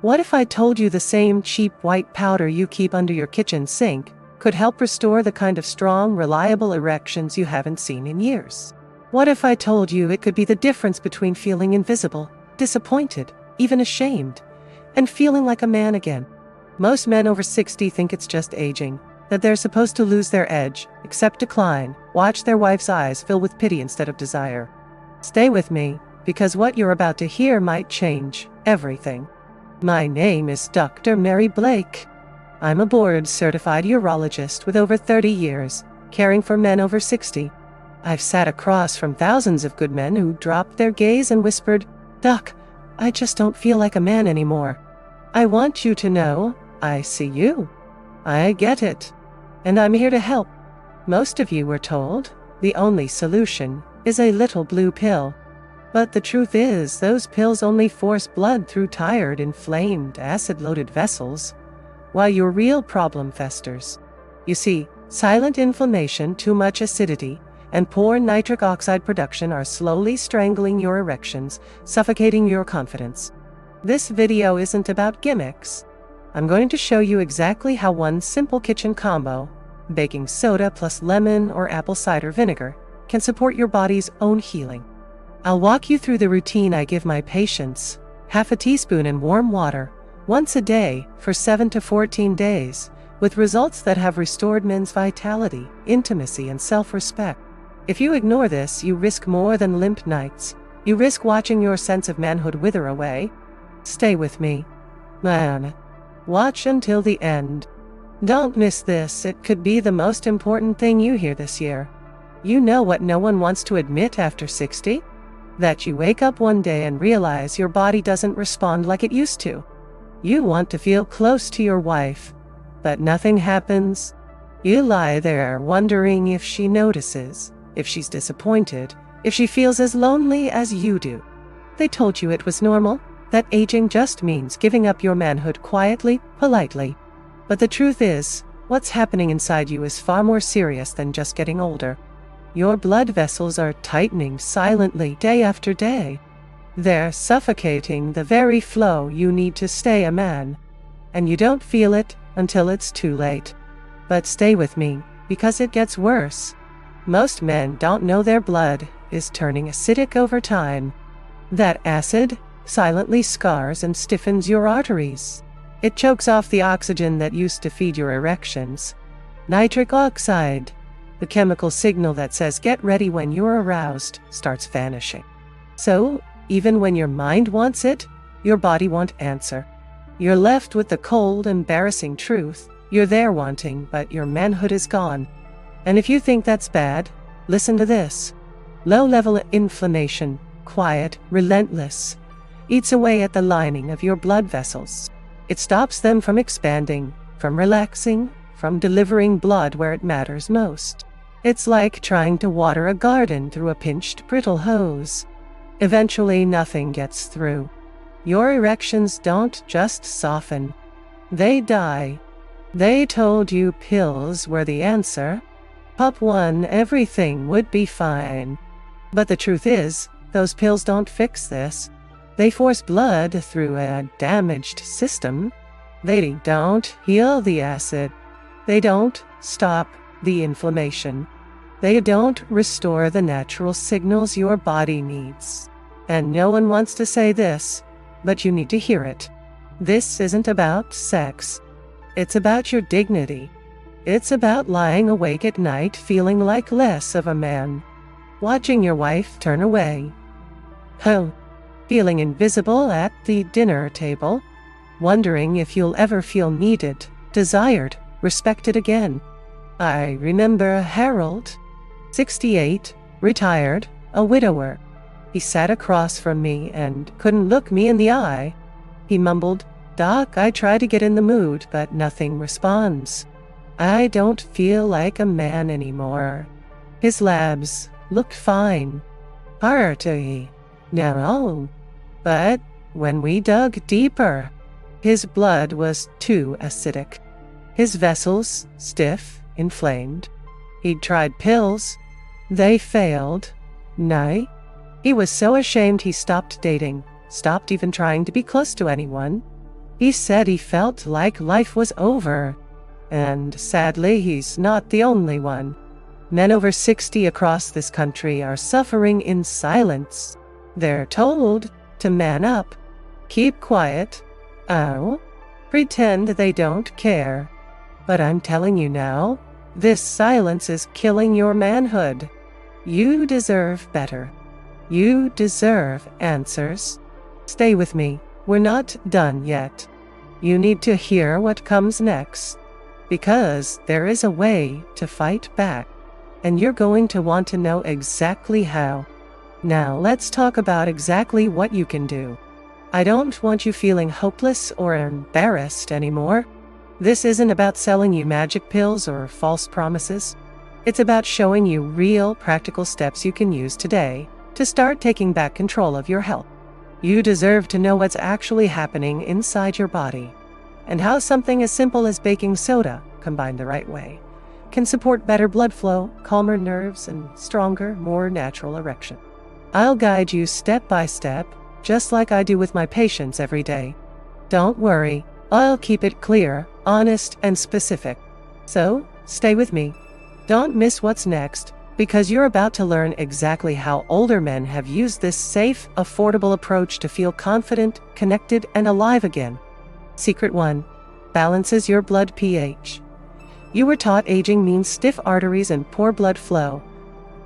What if I told you the same cheap white powder you keep under your kitchen sink could help restore the kind of strong, reliable erections you haven't seen in years? What if I told you it could be the difference between feeling invisible, disappointed, even ashamed, and feeling like a man again? Most men over 60 think it's just aging, that they're supposed to lose their edge, accept decline, watch their wife's eyes fill with pity instead of desire. Stay with me, because what you're about to hear might change everything. My name is Dr. Mary Blake. I'm a board-certified urologist with over 30 years, caring for men over 60. I've sat across from thousands of good men who dropped their gaze and whispered, "Doc, I just don't feel like a man anymore." I want you to know, I see you. I get it. And I'm here to help. Most of you were told the only solution is a little blue pill. But the truth is, those pills only force blood through tired, inflamed, acid-loaded vessels, while your real problem festers. You see, silent inflammation, too much acidity, and poor nitric oxide production are slowly strangling your erections, suffocating your confidence. This video isn't about gimmicks. I'm going to show you exactly how one simple kitchen combo, baking soda plus lemon or apple cider vinegar, can support your body's own healing. I'll walk you through the routine I give my patients: half a teaspoon in warm water, once a day for 7 to 14 days, with results that have restored men's vitality, intimacy, and self-respect. If you ignore this, you risk more than limp nights. You risk watching your sense of manhood wither away. Stay with me, man. Watch until the end. Don't miss this. It could be the most important thing you hear this year. You know what no one wants to admit after 60? That you wake up one day and realize your body doesn't respond like it used to. You want to feel close to your wife, but nothing happens. You lie there wondering if she notices, if she's disappointed, if she feels as lonely as you do. They told you it was normal, that aging just means giving up your manhood quietly, politely. But the truth is, what's happening inside you is far more serious than just getting older. Your blood vessels are tightening silently day after day. They're suffocating the very flow you need to stay a man. And you don't feel it until it's too late. But stay with me, because it gets worse. Most men don't know their blood is turning acidic over time. That acid silently scars and stiffens your arteries. It chokes off the oxygen that used to feed your erections. Nitric oxide, the chemical signal that says get ready when you're aroused, starts vanishing. So, even when your mind wants it, your body won't answer. You're left with the cold, embarrassing truth. You're there wanting, but your manhood is gone. And if you think that's bad, listen to this. Low-level inflammation, quiet, relentless, eats away at the lining of your blood vessels. It stops them from expanding, from relaxing, from delivering blood where it matters most. It's like trying to water a garden through a pinched, brittle hose. Eventually, nothing gets through. Your erections don't just soften. They die. They told you pills were the answer. Pop one, everything would be fine. But the truth is, those pills don't fix this. They force blood through a damaged system. They don't heal the acid. They don't stop the inflammation. They don't restore the natural signals your body needs. And no one wants to say this, but you need to hear it. This isn't about sex. It's about your dignity. It's about lying awake at night feeling like less of a man. Watching your wife turn away. Feeling invisible at the dinner table. Wondering if you'll ever feel needed, desired, respected again. I remember Harold, 68, retired, a widower. He sat across from me and couldn't look me in the eye. He mumbled, "Doc, I try to get in the mood, but nothing responds. I don't feel like a man anymore." His labs looked fine. Hearty. No. But when we dug deeper, his blood was too acidic. His vessels stiff, inflamed. He'd tried pills. They failed. Nay. He was so ashamed he stopped dating, stopped even trying to be close to anyone. He said he felt like life was over. And sadly, he's not the only one. Men over 60 across this country are suffering in silence. They're told to man up, keep quiet, pretend they don't care. But I'm telling you now, this silence is killing your manhood. You deserve better. You deserve answers. Stay with me. We're not done yet. You need to hear what comes next, because there is a way to fight back, and you're going to want to know exactly how. Now let's talk about exactly what you can do. I don't want you feeling hopeless or embarrassed anymore. This isn't about selling you magic pills or false promises. It's about showing you real, practical steps you can use today to start taking back control of your health. You deserve to know what's actually happening inside your body, and how something as simple as baking soda, combined the right way, can support better blood flow, calmer nerves, and stronger, more natural erection. I'll guide you step by step, just like I do with my patients every day. Don't worry, I'll keep it clear, honest, and specific. So, stay with me. Don't miss what's next, because you're about to learn exactly how older men have used this safe, affordable approach to feel confident, connected, and alive again. Secret 1. Balances your blood pH. You were taught aging means stiff arteries and poor blood flow,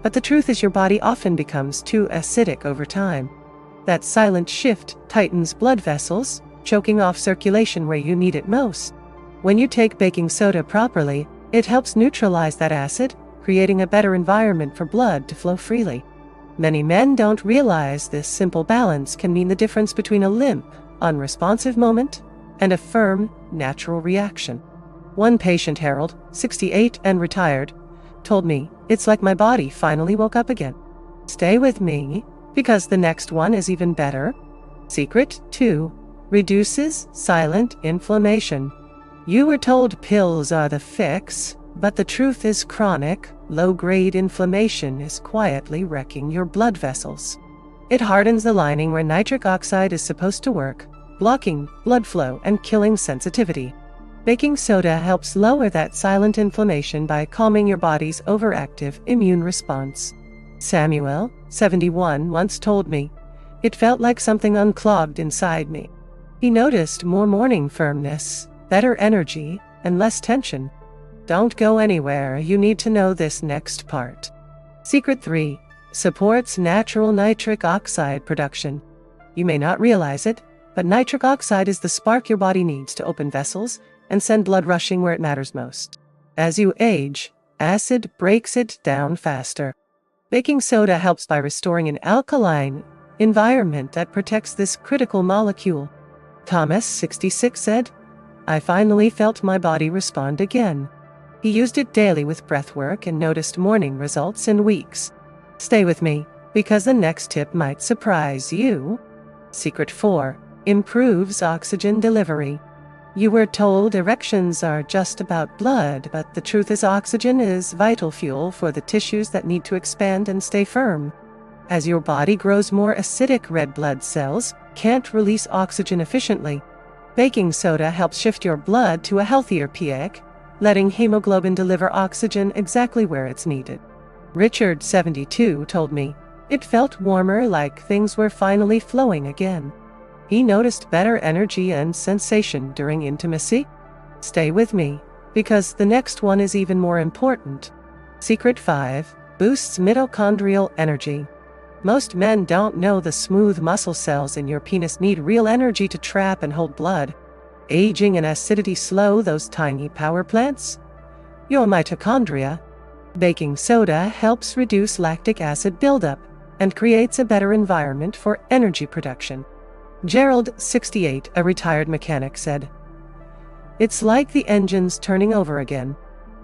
but the truth is your body often becomes too acidic over time. That silent shift tightens blood vessels, choking off circulation where you need it most. When you take baking soda properly, it helps neutralize that acid, creating a better environment for blood to flow freely. Many men don't realize this simple balance can mean the difference between a limp, unresponsive moment and a firm, natural reaction. One patient, Harold, 68 and retired, told me, "It's like my body finally woke up again." Stay with me, because the next one is even better. Secret 2. Reduces silent inflammation. You were told pills are the fix, but the truth is chronic, low-grade inflammation is quietly wrecking your blood vessels. It hardens the lining where nitric oxide is supposed to work, blocking blood flow and killing sensitivity. Baking soda helps lower that silent inflammation by calming your body's overactive immune response. Samuel, 71, once told me, "It felt like something unclogged inside me." He noticed more morning firmness, better energy, and less tension. Don't go anywhere, you need to know this next part. Secret 3. Supports natural nitric oxide production. You may not realize it, but nitric oxide is the spark your body needs to open vessels and send blood rushing where it matters most. As you age, acid breaks it down faster. Baking soda helps by restoring an alkaline environment that protects this critical molecule. Thomas, 66, said, "I finally felt my body respond again." He used it daily with breathwork and noticed morning results in weeks. Stay with me, because the next tip might surprise you. Secret 4. Improves oxygen delivery. You were told erections are just about blood, but the truth is oxygen is vital fuel for the tissues that need to expand and stay firm. As your body grows more acidic, red blood cells can't release oxygen efficiently. Baking soda helps shift your blood to a healthier pH, letting hemoglobin deliver oxygen exactly where it's needed. Richard, 72, told me, "It felt warmer, like things were finally flowing again." He noticed better energy and sensation during intimacy. Stay with me, because the next one is even more important. Secret 5. Boosts mitochondrial energy. Most men don't know the smooth muscle cells in your penis need real energy to trap and hold blood. Aging and acidity slow those tiny power plants. Your mitochondria. Baking soda helps reduce lactic acid buildup and creates a better environment for energy production. Gerald, 68, a retired mechanic, said, "It's like the engine's turning over again."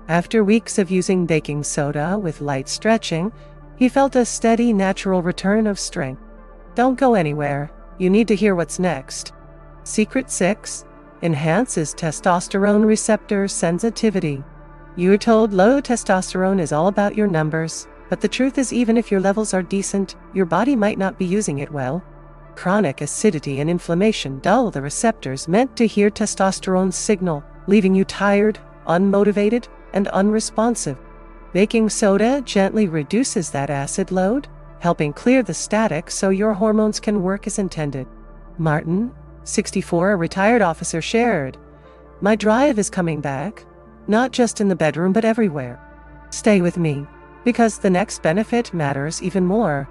After weeks of using baking soda with light stretching, he felt a steady, natural return of strength. Don't go anywhere. You need to hear what's next. Secret 6. Enhances testosterone receptor sensitivity. You're told low testosterone is all about your numbers, but the truth is even if your levels are decent, your body might not be using it well. Chronic acidity and inflammation dull the receptors meant to hear testosterone's signal, leaving you tired, unmotivated, and unresponsive. Baking soda gently reduces that acid load, helping clear the static so your hormones can work as intended. Martin, 64, a retired officer, shared, "My drive is coming back, not just in the bedroom but everywhere." Stay with me, because the next benefit matters even more.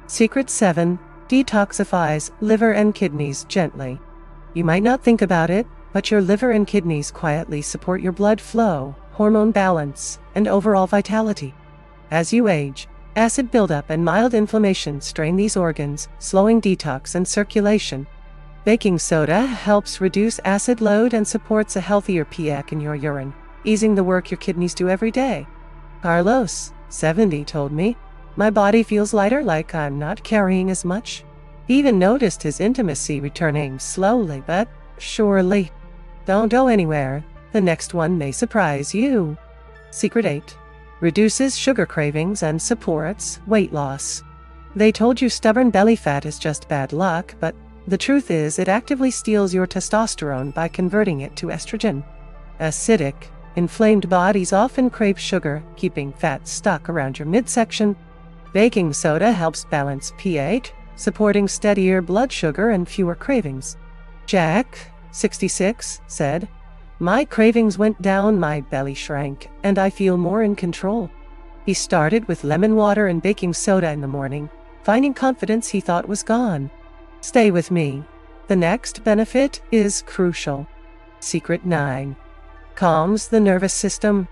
Secret 7. Detoxifies liver and kidneys gently. You might not think about it, but your liver and kidneys quietly support your blood flow, hormone balance, and overall vitality. As you age, acid buildup and mild inflammation strain these organs, slowing detox and circulation. Baking soda helps reduce acid load and supports a healthier pH in your urine, easing the work your kidneys do every day. Carlos, 70, told me, "My body feels lighter, like I'm not carrying as much." He even noticed his intimacy returning slowly but surely. Don't go anywhere. The next one may surprise you. Secret 8. Reduces sugar cravings and supports weight loss. They told you stubborn belly fat is just bad luck, but the truth is it actively steals your testosterone by converting it to estrogen. Acidic, inflamed bodies often crave sugar, keeping fat stuck around your midsection. Baking soda helps balance pH, supporting steadier blood sugar and fewer cravings. Jack, 66, said, "My cravings went down, my belly shrank, and I feel more in control." He started with lemon water and baking soda in the morning, finding confidence he thought was gone. Stay with me. The next benefit is crucial. Secret 9. Calms the nervous system.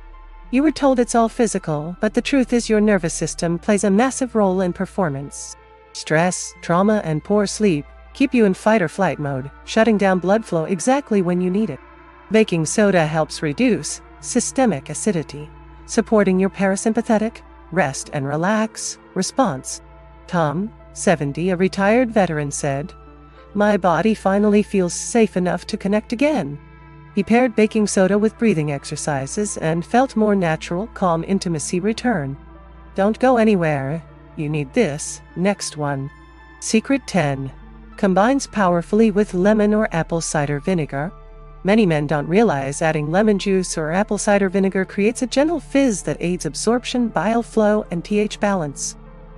You were told it's all physical, but the truth is your nervous system plays a massive role in performance. Stress, trauma, and poor sleep keep you in fight or flight mode, shutting down blood flow exactly when you need it. Baking soda helps reduce systemic acidity, supporting your parasympathetic, rest and relax response. Tom, 70, a retired veteran, said, "My body finally feels safe enough to connect again." He paired baking soda with breathing exercises and felt more natural, calm intimacy return. Don't go anywhere. You need this next one. Secret 10. Combines powerfully with lemon or apple cider vinegar. Many men don't realize adding lemon juice or apple cider vinegar creates a gentle fizz that aids absorption, bile flow, and pH balance.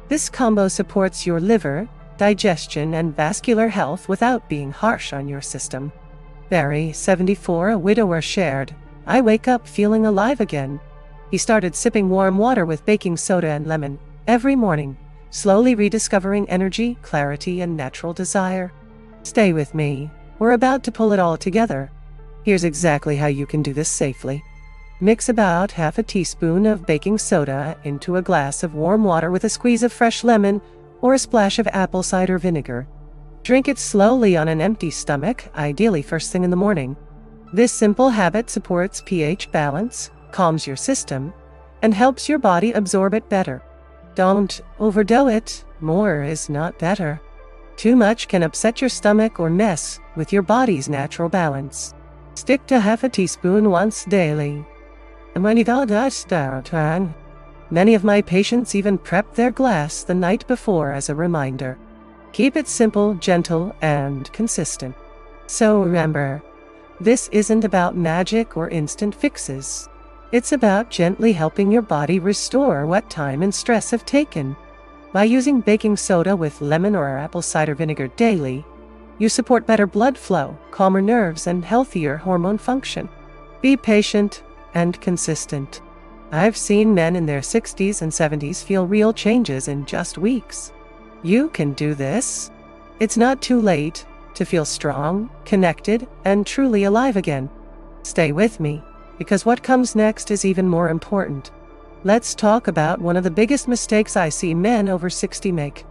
This combo supports your liver, digestion, and vascular health without being harsh on your system. Barry, 74, a widower, shared, "I wake up feeling alive again." He started sipping warm water with baking soda and lemon every morning, slowly rediscovering energy, clarity, and natural desire. Stay with me. We're about to pull it all together. Here's exactly how you can do this safely. Mix about half a teaspoon of baking soda into a glass of warm water with a squeeze of fresh lemon or a splash of apple cider vinegar. Drink it slowly on an empty stomach, ideally first thing in the morning. This simple habit supports pH balance, calms your system, and helps your body absorb it better. Don't overdo it. More is not better. Too much can upset your stomach or mess with your body's natural balance. Stick to half a teaspoon once daily. And when you don't time, many of my patients even prep their glass the night before as a reminder. Keep it simple, gentle, and consistent. So remember, this isn't about magic or instant fixes. It's about gently helping your body restore what time and stress have taken. By using baking soda with lemon or apple cider vinegar daily, you support better blood flow, calmer nerves, and healthier hormone function. Be patient and consistent. I've seen men in their 60s and 70s feel real changes in just weeks. You can do this. It's not too late to feel strong, connected, and truly alive again. Stay with me, because what comes next is even more important. Let's talk about one of the biggest mistakes I see men over 60 make.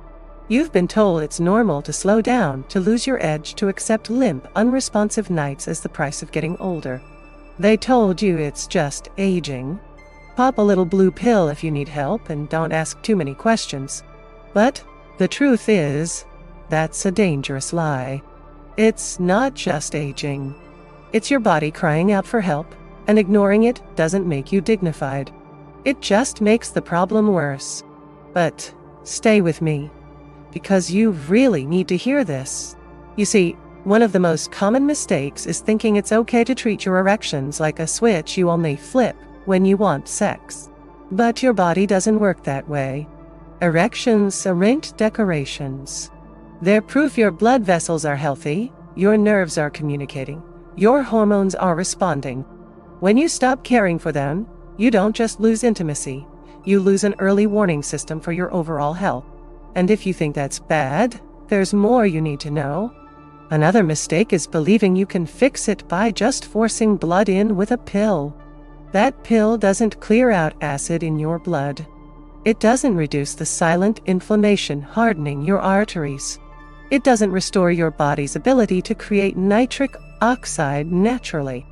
You've been told it's normal to slow down, to lose your edge, to accept limp, unresponsive nights as the price of getting older. They told you it's just aging. Pop a little blue pill if you need help and don't ask too many questions. But the truth is, that's a dangerous lie. It's not just aging. It's your body crying out for help, and ignoring it doesn't make you dignified. It just makes the problem worse. But stay with me, because you really need to hear this. You see, one of the most common mistakes is thinking it's okay to treat your erections like a switch you only flip when you want sex. But your body doesn't work that way. Erections aren't decorations. They're proof your blood vessels are healthy, your nerves are communicating, your hormones are responding. When you stop caring for them, you don't just lose intimacy, you lose an early warning system for your overall health. And if you think that's bad, there's more you need to know. Another mistake is believing you can fix it by just forcing blood in with a pill. That pill doesn't clear out acid in your blood. It doesn't reduce the silent inflammation hardening your arteries. It doesn't restore your body's ability to create nitric oxide naturally.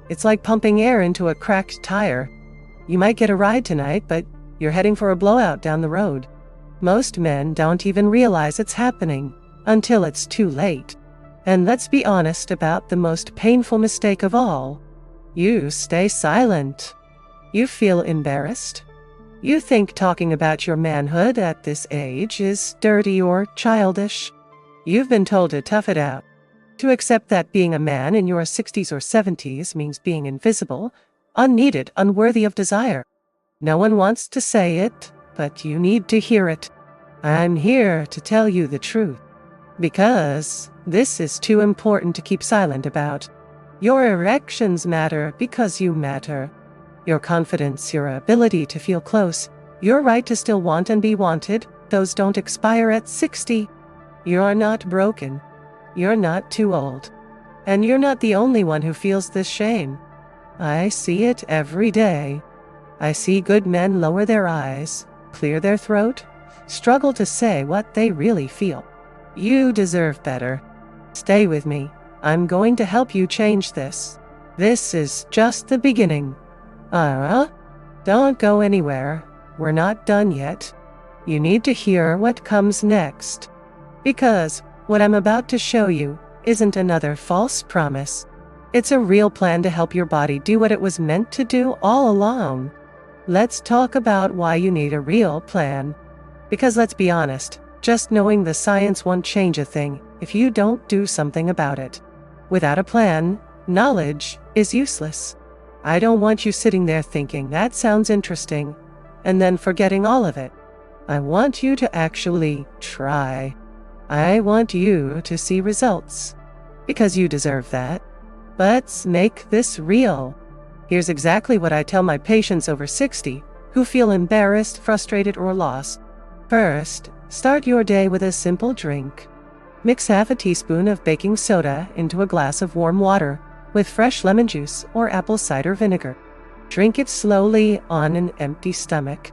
It's like pumping air into a cracked tire. You might get a ride tonight, but you're heading for a blowout down the road. Most men don't even realize it's happening until it's too late. And let's be honest about the most painful mistake of all. You stay silent. You feel embarrassed. You think talking about your manhood at this age is dirty or childish. You've been told to tough it out, to accept that being a man in your 60s or 70s means being invisible, unneeded, unworthy of desire. No one wants to say it, but you need to hear it. I'm here to tell you the truth, because this is too important to keep silent about. Your erections matter because you matter. Your confidence, your ability to feel close, your right to still want and be wanted, those don't expire at 60. You're not broken. You're not too old. And you're not the only one who feels this shame. I see it every day. I see good men lower their eyes, clear their throat, struggle to say what they really feel. You deserve better. Stay with me. I'm going to help you change this. This is just the beginning. Don't go anywhere. We're not done yet. You need to hear what comes next. Because what I'm about to show you isn't another false promise. It's a real plan to help your body do what it was meant to do all along. Let's talk about why you need a real plan. Because let's be honest, just knowing the science won't change a thing if you don't do something about it. Without a plan, knowledge is useless. I don't want you sitting there thinking that sounds interesting and then forgetting all of it. I want you to actually try. I want you to see results, because you deserve that. Let's make this real. Here's exactly what I tell my patients over 60 who feel embarrassed, frustrated, or lost. First, start your day with a simple drink. Mix half a teaspoon of baking soda into a glass of warm water with fresh lemon juice or apple cider vinegar. Drink it slowly on an empty stomach.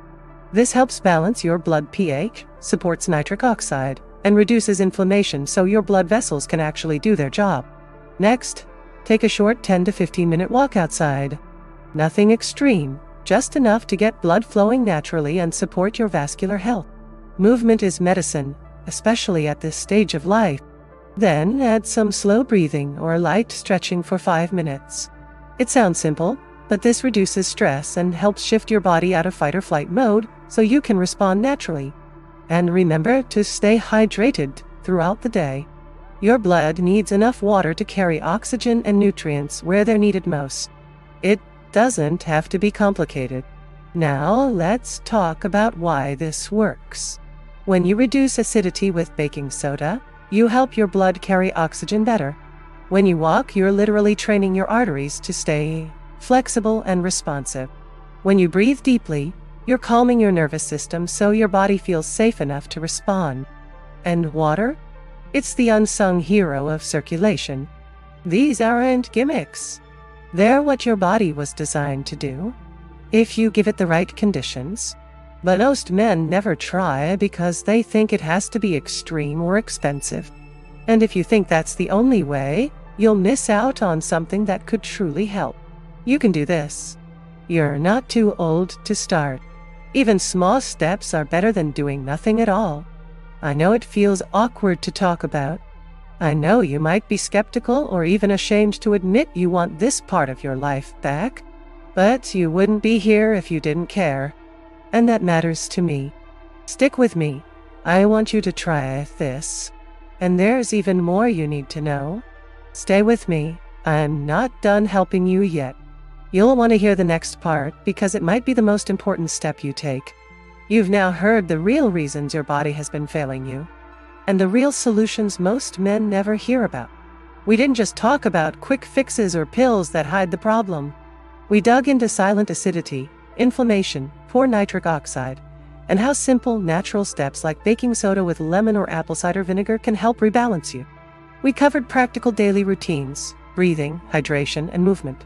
This helps balance your blood pH, supports nitric oxide, and reduces inflammation so your blood vessels can actually do their job. Next, take a short 10 to 15 minute walk outside. Nothing extreme, just enough to get blood flowing naturally and support your vascular health. Movement is medicine, especially at this stage of life. Then add some slow breathing or light stretching for 5 minutes. It sounds simple, but this reduces stress and helps shift your body out of fight or flight mode so you can respond naturally. And remember to stay hydrated throughout the day. Your blood needs enough water to carry oxygen and nutrients where they're needed most. It doesn't have to be complicated. Now let's talk about why this works. When you reduce acidity with baking soda, you help your blood carry oxygen better. When you walk, you're literally training your arteries to stay flexible and responsive. When you breathe deeply, you're calming your nervous system so your body feels safe enough to respond. And water? It's the unsung hero of circulation. These aren't gimmicks. They're what your body was designed to do, if you give it the right conditions. But most men never try because they think it has to be extreme or expensive. And if you think that's the only way, you'll miss out on something that could truly help. You can do this. You're not too old to start. Even small steps are better than doing nothing at all. I know it feels awkward to talk about. I know you might be skeptical or even ashamed to admit you want this part of your life back, but you wouldn't be here if you didn't care. And that matters to me. Stick with me. I want you to try this. And there's even more you need to know. Stay with me. I'm not done helping you yet. You'll want to hear the next part because it might be the most important step you take. You've now heard the real reasons your body has been failing you, and the real solutions most men never hear about. We didn't just talk about quick fixes or pills that hide the problem. We dug into silent acidity, inflammation, poor nitric oxide, and how simple, natural steps like baking soda with lemon or apple cider vinegar can help rebalance you. We covered practical daily routines, breathing, hydration, and movement.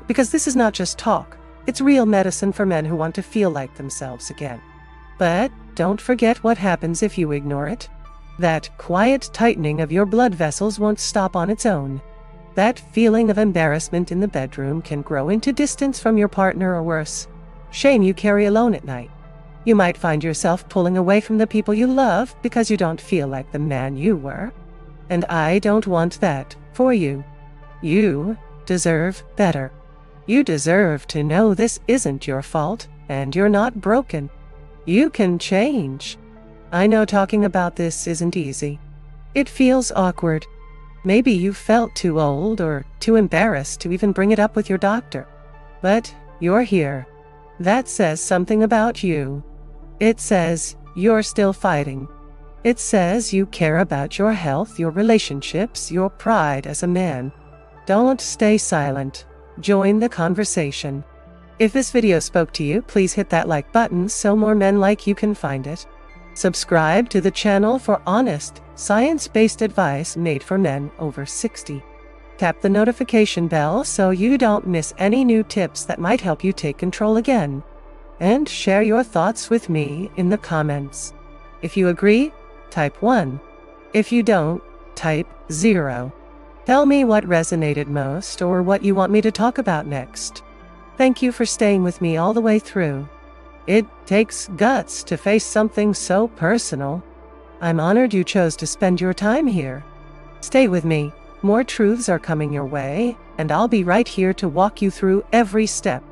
Because this is not just talk, it's real medicine for men who want to feel like themselves again. But don't forget what happens if you ignore it. That quiet tightening of your blood vessels won't stop on its own. That feeling of embarrassment in the bedroom can grow into distance from your partner or worse, shame you carry alone at night. You might find yourself pulling away from the people you love because you don't feel like the man you were. And I don't want that for you. You deserve better. You deserve to know this isn't your fault, and you're not broken. You can change. I know talking about this isn't easy. It feels awkward. Maybe you felt too old or too embarrassed to even bring it up with your doctor. But you're here. That says something about you. It says you're still fighting. It says you care about your health, your relationships, your pride as a man. Don't stay silent. Join the conversation. If this video spoke to you, please hit that like button so more men like you can find it. Subscribe to the channel for honest, science-based advice made for men over 60. Tap the notification bell so you don't miss any new tips that might help you take control again. And share your thoughts with me in the comments. If you agree, type 1. If you don't, type 0. Tell me what resonated most or what you want me to talk about next. Thank you for staying with me all the way through. It takes guts to face something so personal. I'm honored you chose to spend your time here. Stay with me. More truths are coming your way, and I'll be right here to walk you through every step.